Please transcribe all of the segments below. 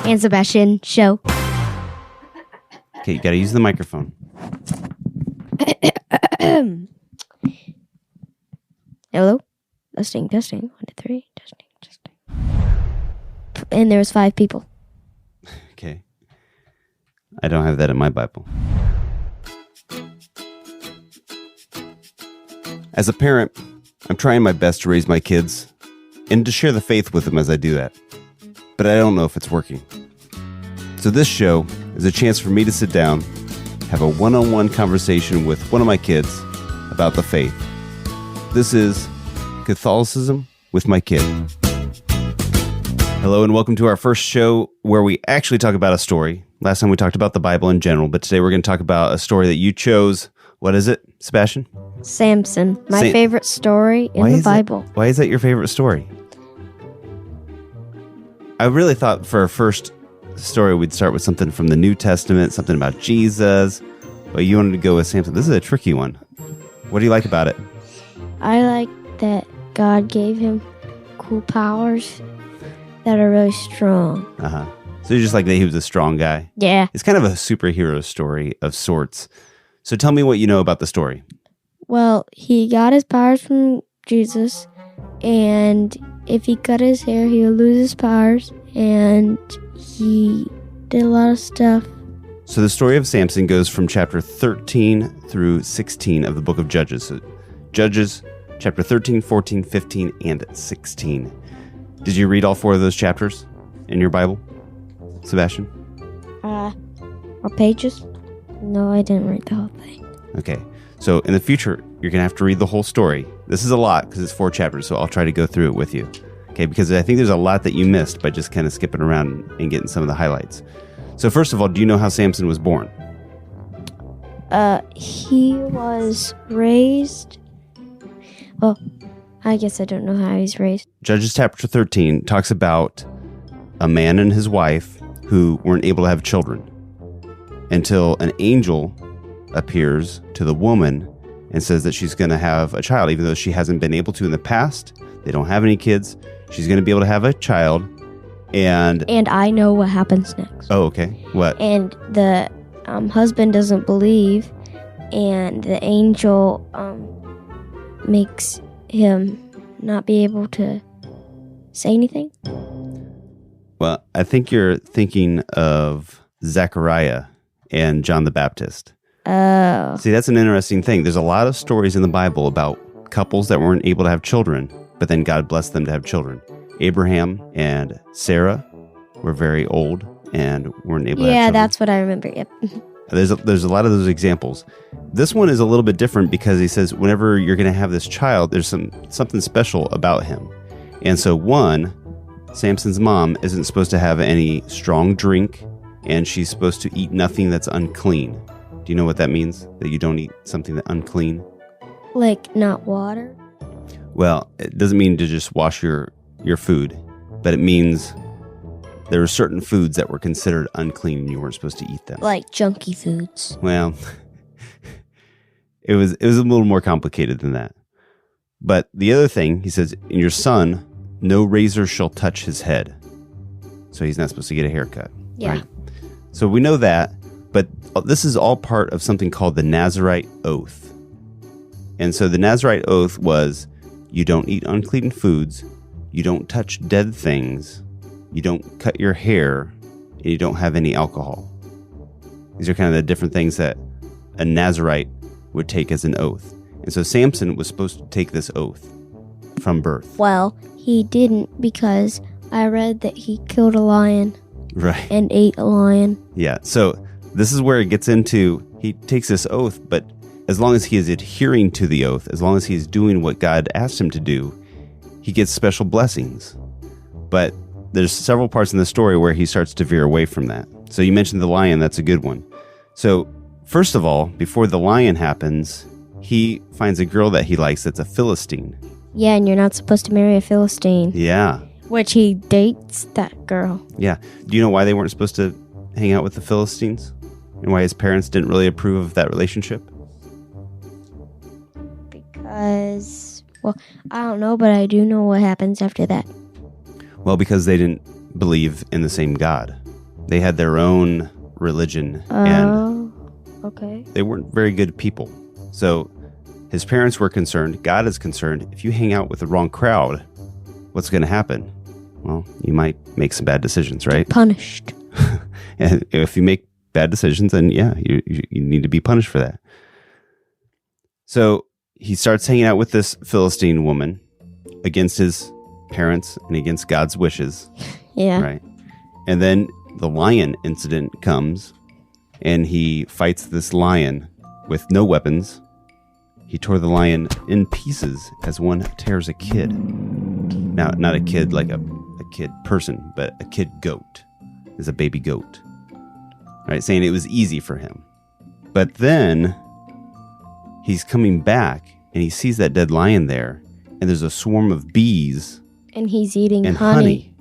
and Sebastian show. Okay, you gotta use the microphone. Hello? Testing. 1, 2, 3. Testing. And there was 5 people. Okay. I don't have that in my Bible. As a parent, I'm trying my best to raise my kids and to share the faith with them as I do that. But I don't know if it's working. So this show is a chance for me to sit down, have a one-on-one conversation with one of my kids about the faith. This is Catholicism with my kid. Hello and welcome to our first show where we actually talk about a story. Last time we talked about the Bible in general, but today we're going to talk about a story that you chose. What is it, Sebastian? Samson, my favorite story in the Bible. Why is that your favorite story? I really thought for our first story we'd start with something from the New Testament, something about Jesus, but you wanted to go with Samson. This is a tricky one. What do you like about it? I like that God gave him cool powers that are really strong. Uh-huh. So you just like that he was a strong guy? Yeah. It's kind of a superhero story of sorts. So tell me what you know about the story. Well, he got his powers from Jesus, and if he cut his hair, he would lose his powers, and he did a lot of stuff. So the story of Samson goes from chapter 13 through 16 of the book of Judges. So Judges, chapter 13, 14, 15, and 16. Did you read all 4 of those chapters in your Bible, Sebastian? Or pages? No, I didn't read the whole thing. Okay. So in the future, you're going to have to read the whole story. This is a lot because it's 4 chapters, so I'll try to go through it with you. Okay, because I think there's a lot that you missed by just kind of skipping around and getting some of the highlights. So first of all, do you know how Samson was born? He was raised... Well, I guess I don't know how he's raised. Judges chapter 13 talks about a man and his wife who weren't able to have children until an angel appears to the woman and says that she's going to have a child, even though she hasn't been able to in the past. They don't have any kids. She's going to be able to have a child. And I know what happens next. Oh, okay. What? And the husband doesn't believe, and the angel makes him not be able to say anything. Well, I think you're thinking of Zechariah and John the Baptist. Oh. See, that's an interesting thing. There's a lot of stories in the Bible about couples that weren't able to have children, but then God blessed them to have children. Abraham and Sarah were very old and weren't able to have children. Yeah, that's what I remember. Yep. There's a lot of those examples. This one is a little bit different because he says whenever you're going to have this child, there's something special about him. And so Samson's mom isn't supposed to have any strong drink, and she's supposed to eat nothing that's unclean. Do you know what that means? That you don't eat something that's unclean? Like not water? Well, it doesn't mean to just wash your food, but it means there were certain foods that were considered unclean and you weren't supposed to eat them. Like junky foods. Well, it was a little more complicated than that. But the other thing, he says, in your son, no razor shall touch his head. So he's not supposed to get a haircut. Yeah. Right? So we know that, but this is all part of something called the Nazarite Oath. And so the Nazarite Oath was, you don't eat unclean foods, you don't touch dead things, you don't cut your hair, and you don't have any alcohol. These are kind of the different things that a Nazarite would take as an oath. And so Samson was supposed to take this oath from birth. Well, he didn't, because I read that he killed a lion. Right. And ate a lion. Yeah. So this is where it gets into, he takes this oath, but as long as he is adhering to the oath, as long as he's doing what God asked him to do, he gets special blessings. But there's several parts in the story where he starts to veer away from that. So you mentioned the lion, that's a good one. So first of all, before the lion happens, he finds a girl that he likes that's a Philistine. Yeah, and you're not supposed to marry a Philistine. Yeah. Which he dates that girl. Yeah. Do you know why they weren't supposed to hang out with the Philistines? And why his parents didn't really approve of that relationship? Because, well, I don't know, but I do know what happens after that. Well, because they didn't believe in the same God. They had their own religion, and okay. they weren't very good people. So his parents were concerned. God is concerned. If you hang out with the wrong crowd, what's going to happen? Well, you might make some bad decisions, right? Punished. And if you make bad decisions, then yeah, you need to be punished for that. So he starts hanging out with this Philistine woman against his parents and against God's wishes. Yeah. Right. And then the lion incident comes, and he fights this lion with no weapons. He tore the lion in pieces as one tears a kid. Now, not a kid like a kid person, but a kid goat. Is a baby goat. Right, saying it was easy for him. But then he's coming back and he sees that dead lion there, and there's a swarm of bees and he's eating and honey.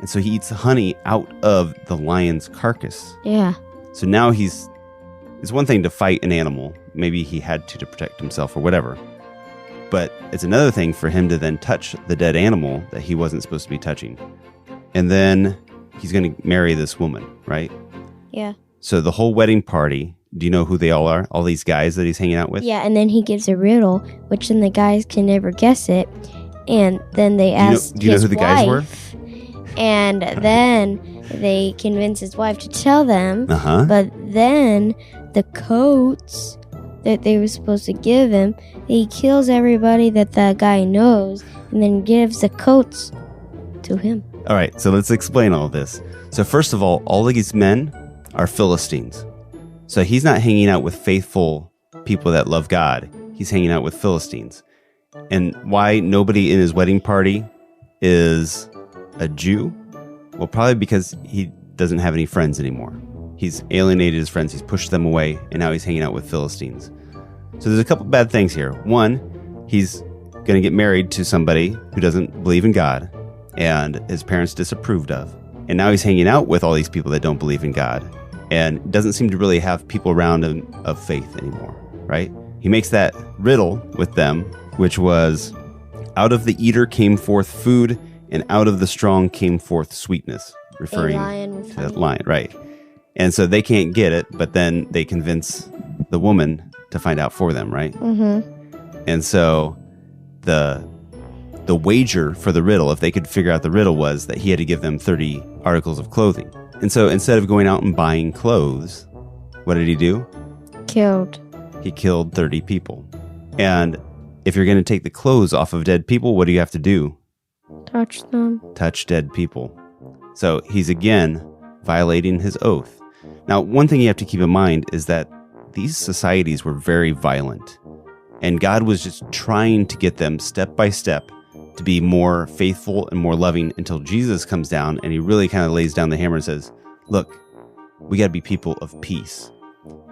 And so he eats the honey out of the lion's carcass. Yeah. So now it's one thing to fight an animal. Maybe he had to protect himself or whatever. But it's another thing for him to then touch the dead animal that he wasn't supposed to be touching. And then he's going to marry this woman, right? Yeah. So the whole wedding party, do you know who they all are? All these guys that he's hanging out with? Yeah, and then he gives a riddle, which then the guys can never guess it. And then they ask do you know who the guys were? And then they convince his wife to tell them. Uh-huh. But then the coats that they were supposed to give him, he kills everybody that guy knows and then gives the coats to him. All right, so let's explain all this. So first of all these men are Philistines. So he's not hanging out with faithful people that love God. He's hanging out with Philistines. And why nobody in his wedding party is a Jew? Well, probably because he doesn't have any friends anymore. He's alienated his friends. He's pushed them away, and now he's hanging out with Philistines. So there's a couple bad things here. One, he's going to get married to somebody who doesn't believe in God, and his parents disapproved of. And now he's hanging out with all these people that don't believe in God, and doesn't seem to really have people around him of faith anymore, right? He makes that riddle with them, which was, out of the eater came forth food, and out of the strong came forth sweetness, referring to that lion, right? And so they can't get it, but then they convince the woman to find out for them, right? Mm-hmm. And so the wager for the riddle, if they could figure out the riddle, was that he had to give them 30 articles of clothing. And so instead of going out and buying clothes, what did he do? He killed 30 people. And if you're going to take the clothes off of dead people, what do you have to do? Touch them. Touch dead people. So he's again violating his oath. Now, one thing you have to keep in mind is that these societies were very violent. And God was just trying to get them step by step to be more faithful and more loving until Jesus comes down and he really kind of lays down the hammer and says, look, we got to be people of peace.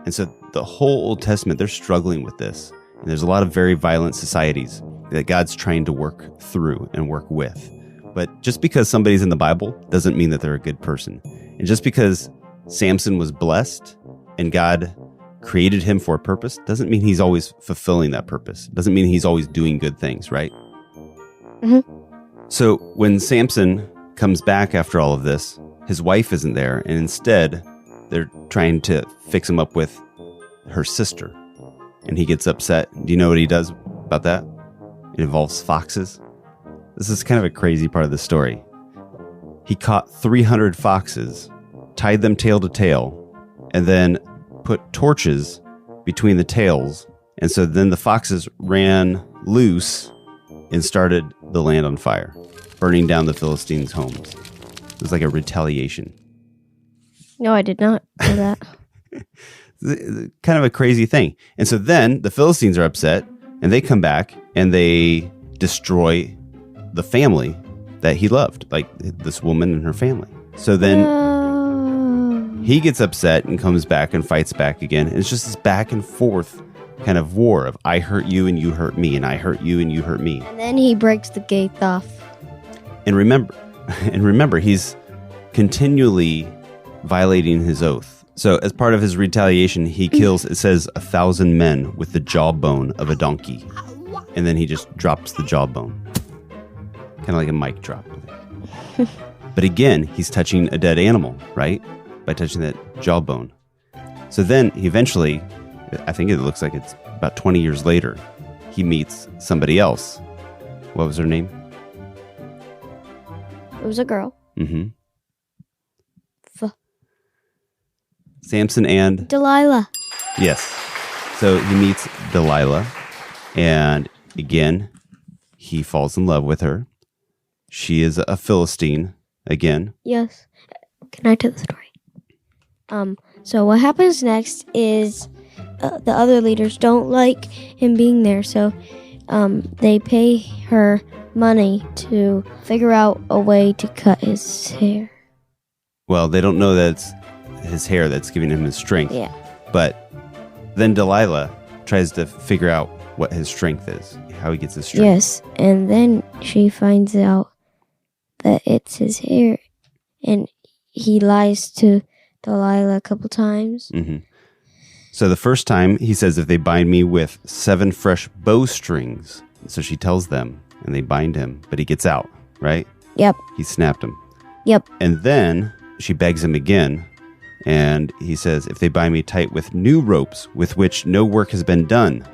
And so the whole Old Testament, they're struggling with this. And there's a lot of very violent societies that God's trying to work through and work with. But just because somebody's in the Bible doesn't mean that they're a good person. And just because Samson was blessed and God created him for a purpose doesn't mean he's always fulfilling that purpose. Doesn't mean he's always doing good things, right? Mm-hmm. So when Samson comes back after all of this, his wife isn't there, and instead they're trying to fix him up with her sister. And he gets upset. Do you know what he does about that? It involves foxes. This is kind of a crazy part of the story. He caught 300 foxes, tied them tail to tail, and then put torches between the tails. And so then the foxes ran loose and started the land on fire, burning down the Philistines' homes. It was like a retaliation. No, I did not know that. Kind of a crazy thing. And so then the Philistines are upset, and they come back and they destroy the family that he loved, like this woman and her family. So then he gets upset and comes back and fights back again. And it's just this back and forth kind of war of I hurt you and you hurt me, and I hurt you and you hurt me. And then he breaks the gate off. And remember, he's continually violating his oath. So as part of his retaliation, he kills, it says, 1,000 men with the jawbone of a donkey. And then he just drops the jawbone. Kind of like a mic drop. But again, he's touching a dead animal, right? By touching that jawbone. So then he eventually, I think it looks like it's about 20 years later, he meets somebody else. What was her name? It was a girl. Mm-hmm. Samson and Delilah. Yes. So he meets Delilah, and again, he falls in love with her. She is a Philistine again. Yes. Can I tell the story? So what happens next is the other leaders don't like him being there, so they pay her money to figure out a way to cut his hair. Well, they don't know that it's his hair that's giving him his strength. Yeah. But then Delilah tries to figure out what his strength is, how he gets his strength. Yes, and then she finds out that it's his hair, and he lies to Delilah a couple times. Mm-hmm. So the first time, he says, if they bind me with 7 fresh bowstrings. So she tells them, and they bind him, but he gets out, right? Yep. He snapped him. Yep. And then she begs him again, and he says, if they bind me tight with new ropes with which no work has been done.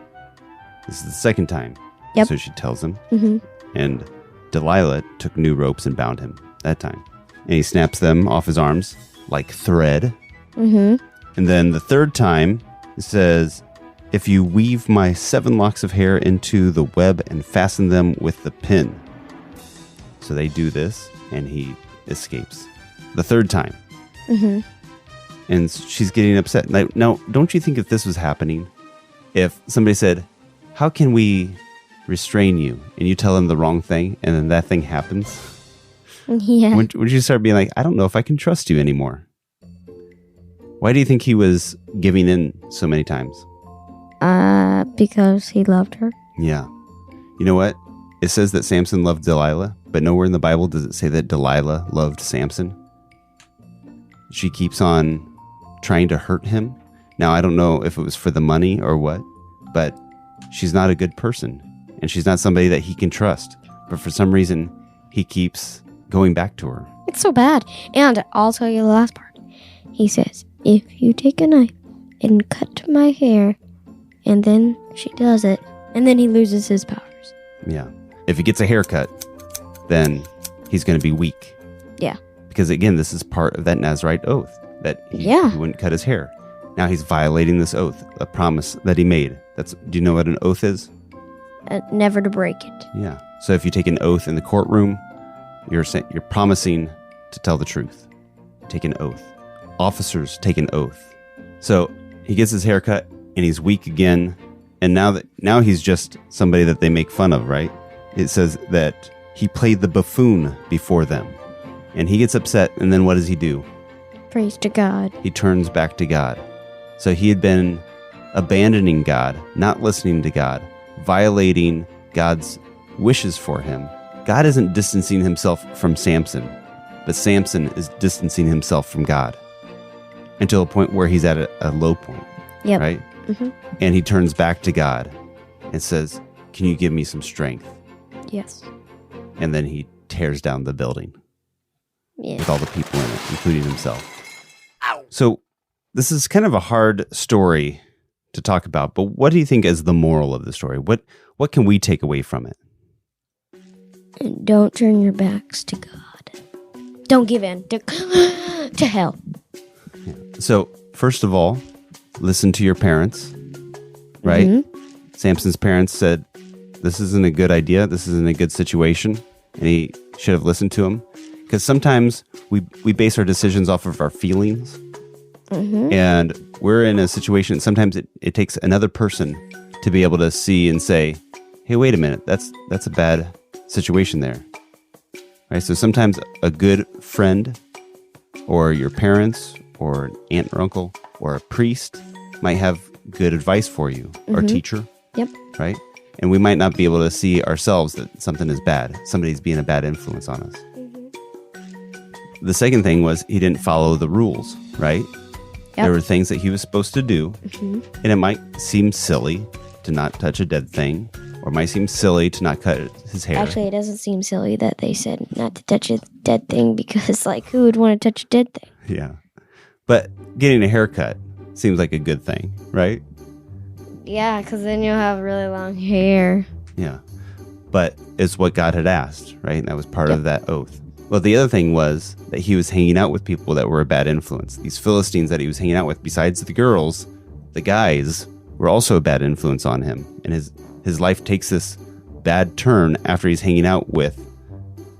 This is the second time. Yep. So she tells him, Mm-hmm. and Delilah took new ropes and bound him that time. And he snaps them off his arms like thread. Mm-hmm. And then the third time, it says, if you weave my 7 locks of hair into the web and fasten them with the pin. So they do this, and he escapes. The third time. Mm-hmm. And she's getting upset. Now, don't you think if this was happening, if somebody said, how can we restrain you? And you tell them the wrong thing, and then that thing happens? Yeah. Would you start being like, I don't know if I can trust you anymore? Why do you think he was giving in so many times? Because he loved her. Yeah. You know what? It says that Samson loved Delilah, but nowhere in the Bible does it say that Delilah loved Samson. She keeps on trying to hurt him. Now, I don't know if it was for the money or what, but she's not a good person, and she's not somebody that he can trust. But for some reason, he keeps going back to her. It's so bad. And I'll tell you the last part. He says, if you take a knife and cut my hair, and then she does it, and then he loses his powers. Yeah. If he gets a haircut, then he's going to be weak. Yeah. Because again, this is part of that Nazarite oath, that he wouldn't cut his hair. Now he's violating this oath, a promise that he made. Do you know what an oath is? Never to break it. Yeah. So if you take an oath in the courtroom, you're promising to tell the truth. Take an oath. Officers take an oath. So he gets his hair cut, and he's weak again. And now he's just somebody that they make fun of, right? It says that he played the buffoon before them. And he gets upset, and then what does he do? Praise to God. He turns back to God. So he had been abandoning God, not listening to God, violating God's wishes for him. God isn't distancing himself from Samson, but Samson is distancing himself from God until a point where he's at a low point, Yep. right? Mm-hmm. And he turns back to God and says, can you give me some strength? Yes. And then he tears down the building Yeah. with all the people in it, including himself. Ow. So this is kind of a hard story to talk about, but what do you think is the moral of the story? What can we take away from it? And don't turn your backs to God. Don't give in to hell. So, first of all, listen to your parents, right? Mm-hmm. Samson's parents said, this isn't a good idea. This isn't a good situation. And he should have listened to him. Because sometimes we base our decisions off of our feelings. Mm-hmm. And we're in a situation, sometimes it takes another person to be able to see and say, hey, wait a minute, that's a bad situation there. Right? So sometimes a good friend or your parents or an aunt or uncle or a priest might have good advice for you, or teacher. Yep. Right? And we might not be able to see ourselves that something is bad. Somebody's being a bad influence on us. Mm-hmm. The second thing was he didn't follow the rules, right? Yep. There were things that he was supposed to do, and it might seem silly to not touch a dead thing, or it might seem silly to not cut his hair. Actually, it doesn't seem silly that they said not to touch a dead thing because, like, who would want to touch a dead thing? Yeah. But getting a haircut seems like a good thing, right? Yeah, because then you'll have really long hair. Yeah. But it's what God had asked, right? And that was part of that oath. Well, the other thing was that he was hanging out with people that were a bad influence. These Philistines that he was hanging out with, besides the girls, the guys were also a bad influence on him. And his life takes this bad turn after he's hanging out with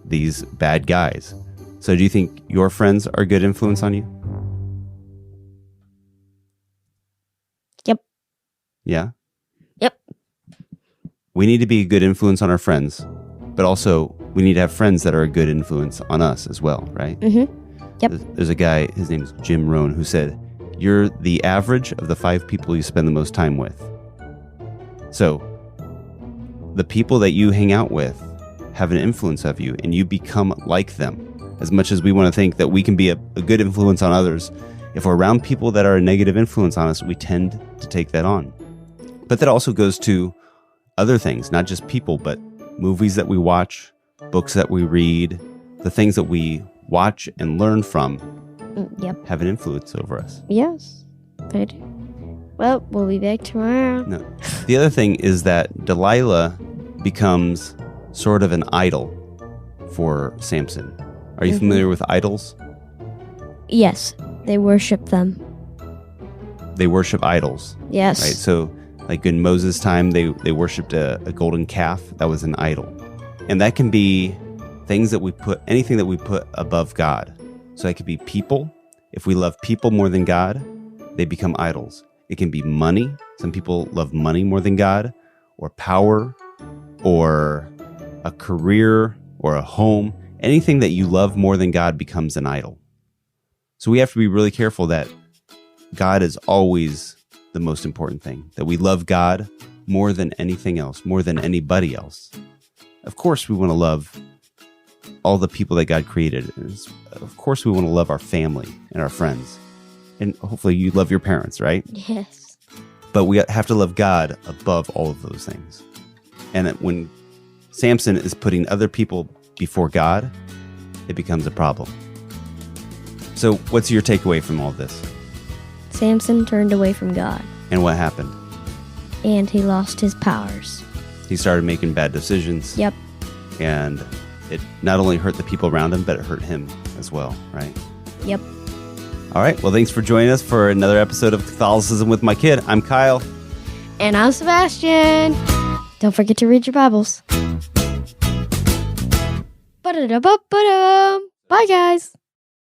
these bad guys. So do you think your friends are a good influence on you? Yep. Yeah? Yep. We need to be a good influence on our friends, but also we need to have friends that are a good influence on us as well, right? Mm-hmm. Yep. There's a guy, his name is Jim Rohn, who said, you're the average of the 5 people you spend the most time with. So the people that you hang out with have an influence of you, and you become like them. As much as we want to think that we can be a good influence on others, if we're around people that are a negative influence on us, we tend to take that on. But that also goes to other things, not just people, but movies that we watch, books that we read, the things that we watch and learn from have an influence over us. Yes, they do. Well, we'll be back tomorrow. No. The other thing is that Delilah becomes sort of an idol for Samson. Are you familiar with idols? Yes, they worship them. They worship idols. Yes. Right? So, like in Moses' time, they worshipped a golden calf. That was an idol. And that can be things that we put, anything that we put above God. So it could be people. If we love people more than God, they become idols. It can be money. Some people love money more than God, or power, or a career, or a home. Anything that you love more than God becomes an idol. So we have to be really careful that God is always the most important thing, that we love God more than anything else, more than anybody else. Of course, we want to love all the people that God created. Of course, we want to love our family and our friends. And hopefully you love your parents, right? Yes. But we have to love God above all of those things. And when Samson is putting other people before God, it becomes a problem. So what's your takeaway from all this? Samson turned away from God. And what happened? And he lost his powers. He started making bad decisions. Yep. And it not only hurt the people around him, but it hurt him as well, right? Yep. All right. Well, thanks for joining us for another episode of Catholicism with My Kid. I'm Kyle. And I'm Sebastian. Don't forget to read your Bibles. Ba-da-da-ba-ba-dum. Bye, guys.